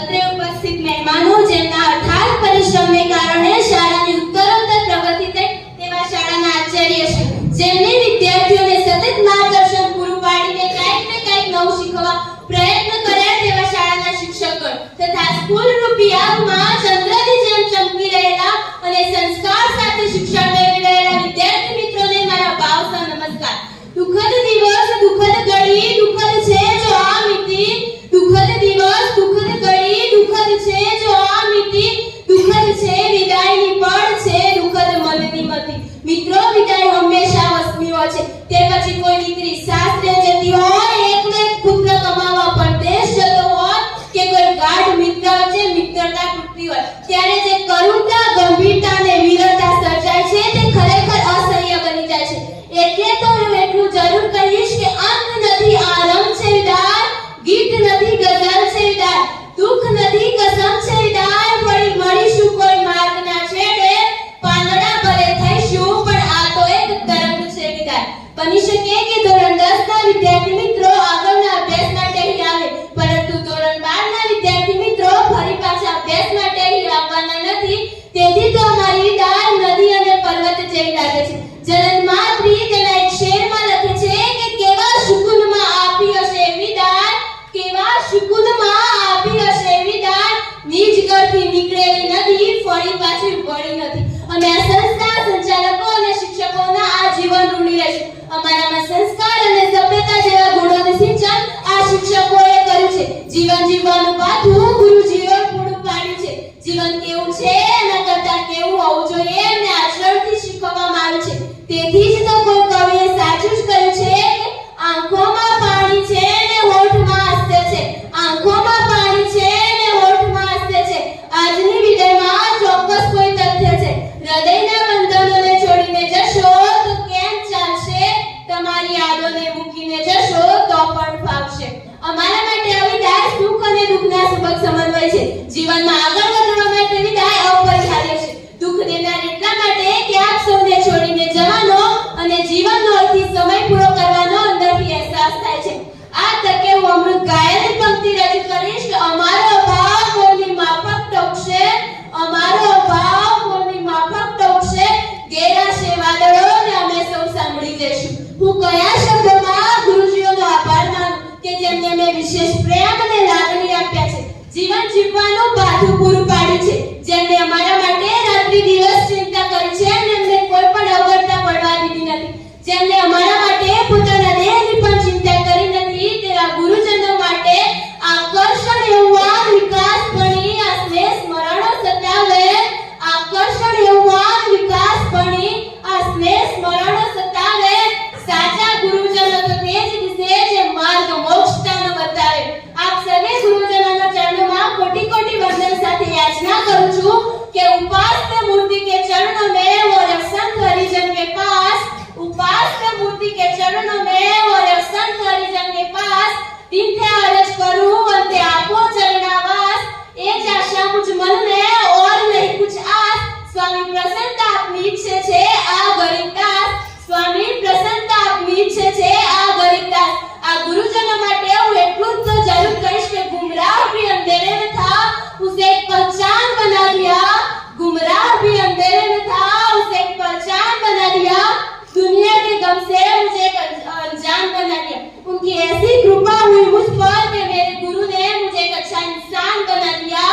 અત્રે ઉપસ્થિત મહેમાનો જેમના અથાગ પરિશ્રમને કારણે શાળાની ઉત્તરોત્તર પ્રગતિ થઈ તેવા શાળાના આચાર્ય છે, જેમને વિદ્યાર્થીઓને સતત માર્ગદર્શન પૂરું પાડીને કંઈક ને કંઈક નવું શીખવા પ્રયત્ન કર્યા તેવા શાળાના શિક્ષકો તથા સ્કૂલ રૂપી આગમાં ચંદ્રની જેમ ચમકી રહેલા અને સંસ્કાર સાથે શિક્ષણ મેળવી રહેલા વિદ્યાર્થી મિત્રોને મારા ભાવસર નમસ્કાર. દુઃખદ દિવસ દુઃખદ ઘડી દુઃખદ છે જો આ મિતિ, દુઃખદ દિવસ દુઃખદ ઘડી દુઃખદ છે જો આ મિતિ, દુઃખદ છે વિદાયની પળ છે દુઃખદ મનની મતિ. મિત્રો, વિદાય હંમેશા વસમી હોય છે. તે પછી કોઈ દીકરી સાસરે જતી હોય, એકલો એક પુત્ર કમાવા પરદેશ જતો હોય કે કોઈ ગાઢ મિત્ર છે મિત્રતા તૂટતી હોય, ત્યારે જે કરુણતા, ગંભીરતા અને વીરતા સર્જાય છે તે ખરેખર અસહ્ય બની જાય છે. એટલે તો હું એટલું જરૂર કહીશ કે અંત નથી આરંભ છે વિદાય, ગીત નથી ગઝલ છે વિદાય, દુઃખ નથી કસમ છે વિદાય, ફરી મળીશું કોઈ માર્ગના છેડે, પાંદડા ભરે થઈશું પણ આ તો એક તરંગ છે વિદાય. બની શકે કે ધોરણ 10 ના વિદ્યાર્થી મિત્રો આગળના અભ્યાસ માટે અહીં આવે, પરંતુ ધોરણ 12 ના વિદ્યાર્થી મિત્રો ફરી પાછા અભ્યાસ માટે અહીં આવવાના નથી. તેથી તો અમારી વિદાય નદી અને પર્વત જેવી લાગે છે. જનનમાત્રી તેના એક શેરમાં લખે છે કે કેવા સુકૂનમાં આપી હશે વિદાય, કેવા સુકૂનમાં આપી હશે વિદાય, નિજ ઘરથી નીકળેલી નદી ફરી પાછી વળી નથી. અને આ સંસ્થા સંચાલકો અને શિક્ષકોના આ જીવન ઋણી રહેશે. અમારામાં સંસ્કાર અને સભ્યતા જેવા ગુણોનું સિંચન આ શિક્ષકોએ કર્યું છે. જીવન જીવવાનું પાઠું ગુરુજીઓએ પૂરું પાડ્યું છે. જીવન કેવું છે એના કરતાં કેવું હોવું જોઈએ એમને આચરણથી શીખવવામાં આવ્યું છે. તેથી જ તો કોઈ કવિએ સાચું જ કહ્યું છે કે આંખોમાં પાણી છે ને હોઠમાં હાસ્ય છે, આંખોમાં પાણી છે ને હોઠમાં હાસ્ય છે. આજની વિદાયમાં ચોક્કસ કોઈ તથ્ય છે. હૃદયના બંધનોને છોડીને જશો તો કેમ ચાલશે, તમારી યાદોને મૂકીને જશો તો પણ ફાવશે. અમારા માટે આ વિદાય સુખ અને દુઃખના સબક સમન્વય છે. જીવનમાં આગળ વધવા માટે વિદાય અપરિહાર્ય છે. દુઃખ દેનાર એટલા માટે કે આપ સૌને છોડીને જવાનો અને જીવનનો અર્થી સમય પૂરો કરવાનો અંદરથી અહેસાસ થાય છે. આ તકે હું અમૃત ગાયનની પંક્તિ રજૂ કરીશ કે અમારો ભાવ કોની માફક ટોકશે, અમારો ભાવ કોની માફક ટોકશે, ઘેરાશે વાદળો ને અમે સૌ સાંભળી જઈશું. હું કયા શબ્દોમાં ગુરુજીઓનો આભાર માનું કે જેમને મેં વિશેષ પ્રેમ અને લાગણી આપ્યા છે, જીવન જીવવાનું બાધું પૂરું પાડ્યું છે, જેમને અમારા માટે રાત્રિ દિવસ ચિંતા કરી છે અને અમને કોઈ પણ અવગણતા પડવા દીધી નથી, જેમને અમારા માટે પોતાના દેહની પણ ચિંતા કરી નથી, તેવા ગુરુજનો માટે આકર્ષણ એવું વિકાસ ભણી આ સ્નેહ સ્મરણો સતાવે, આકર્ષણ એવું વિકાસ ભણી આ સ્નેહ સ્મરણો સતાવે. સાચા ગુરુજનો તો તે જ દિશે જે માર્ગ મોક્ષતાનો બતાવે. આપ સર્વે ગુરુજનોના ચરણોમાં કોટી કોટી વંદન સાથે યાચના કરું છું કે उपास्य मूर्ति के चरणों में वो संत हरिजन के पास, उपास्य मूर्ति के चरणों में वो संत हरिजन के पास दिन थे अर्ज करूं अंते आपो चरणावास. ये आशा मुझ मन में और नहीं कुछ आस. स्वामी प्रसन्नता अपनी इच्छे छे आ गरीबदास, स्वामी प्रसन्नता अपनी इच्छे छे आ गरीबदास. आ गुरुजनों માટે હું એટલું તો જરૂર કહીશ કે ગુમરાહ भी अंधेरे में था उसे एक पहचान बना दिया, गुमराह भी अंधेरे में था उसे एक पहचान बना दिया, दुनिया के गम से मुझे एक अनजान बना दिया. उनकी ऐसी कृपा हुई मुझ पर कि मेरे गुरु ने मुझे एक अच्छा इंसान बना दिया,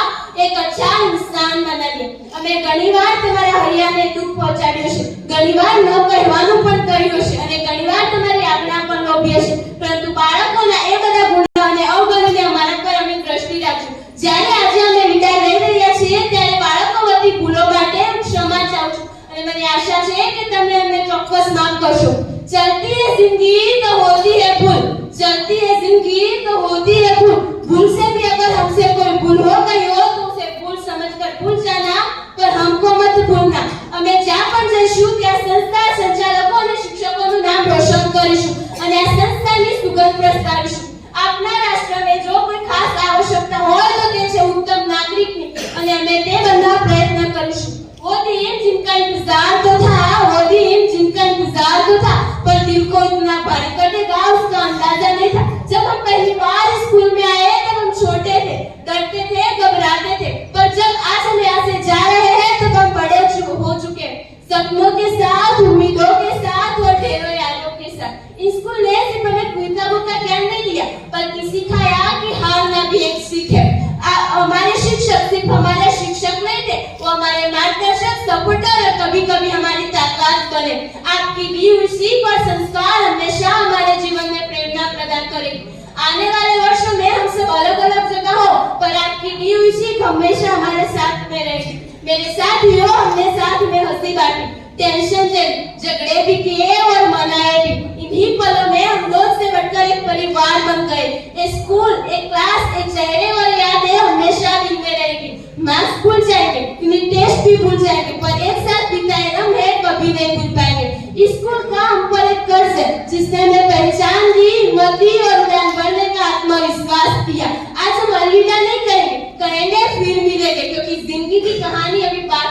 एक अच्छा इंसान बना दिया. અમે ઘણીવાર તમારા હૈયાને દુઃખ પહોંચાડ્યું છે, ઘણીવાર ન કહેવાનું પણ કહ્યું છે અને ઘણીવાર તમારી આજ્ઞા પણ લોભી હશે, પરંતુ બાળકોના એ બધા ગુણોને અવગણીને અમારા પર અમે દ્રષ્ટિ રાખજો. જ્યારે આજે અમે વિદાય લઈ રહ્યા છીએ ત્યારે બાળકો વતી ભૂલો માટે ક્ષમા ચાહું છું અને મને આશા છે કે તમે અમને ચોક્કસ માફ કરશો. चलती है जिंदगी तो होती है भूल, चलती है जिंदगी तो होती है भूल. भूल से भी अगर हमसे कोई भूल हो गई हो तो उसे भूल समझकर भूल जाना, पर हमको मत भूलना. અમે જ્યાં પણ જઈશું ત્યાં સંસ્થા સંચાલકો અને શિક્ષકોનું નામ રોશન કરીશું અને આ સંસ્થાની સુગંધ પ્રસરાવીશું. આપના રાષ્ટ્રને જો કોઈ ખાસ આવશ્યકતા હોય તો તે છે ઉત્તમ નાગરિકની અને અમે તે બધા પ્રયત્ન કરીશું. वो दिन जिनका इंतजार तो था, वो दिन जिनका इंतजार तो था, पर दिल को इतना भारी कर देगा उसका अंदाजा नहीं था. जब हम पहली बार स्कूल में आए तब हम छोटे थे, बने। आपकी दी हुई सीख और संस्कार हमेशा हमारे जीवन में प्रेरणा प्रदान करेगी। आने वाले वर्षों में हम सब अलग अलग जगहों पर आपकी दी हुई सीख हमेशा हमारे साथ में रहेगी। मेरे साथियों, हमने साथ में हंसी बांटी, टेंशन झगड़े भी किए और मनाए भी। इन्हीं पलों में हम दोस्त से बढ़कर एक परिवार बन गए। एक स्कूल, एक क्लास, एक चेहरे और यादें हमेशा दिल में रहेगी। मार्क्स भूल जाएंगे, टेस्ट भी भूल जाएंगे, पर एक साथ बिताए लम्हे कभी नहीं भूल पाएंगे। स्कूल का हम पर एक कर्ज है जिसने हमें पहचान दी, हिम्मत दी और उड़ान भरने का आत्मविश्वास दिया। आज हम अलविदा नहीं करेंगे, कहेंगे फिर मिलेंगे, क्योंकि जिंदगी की कहानी अभी बाकी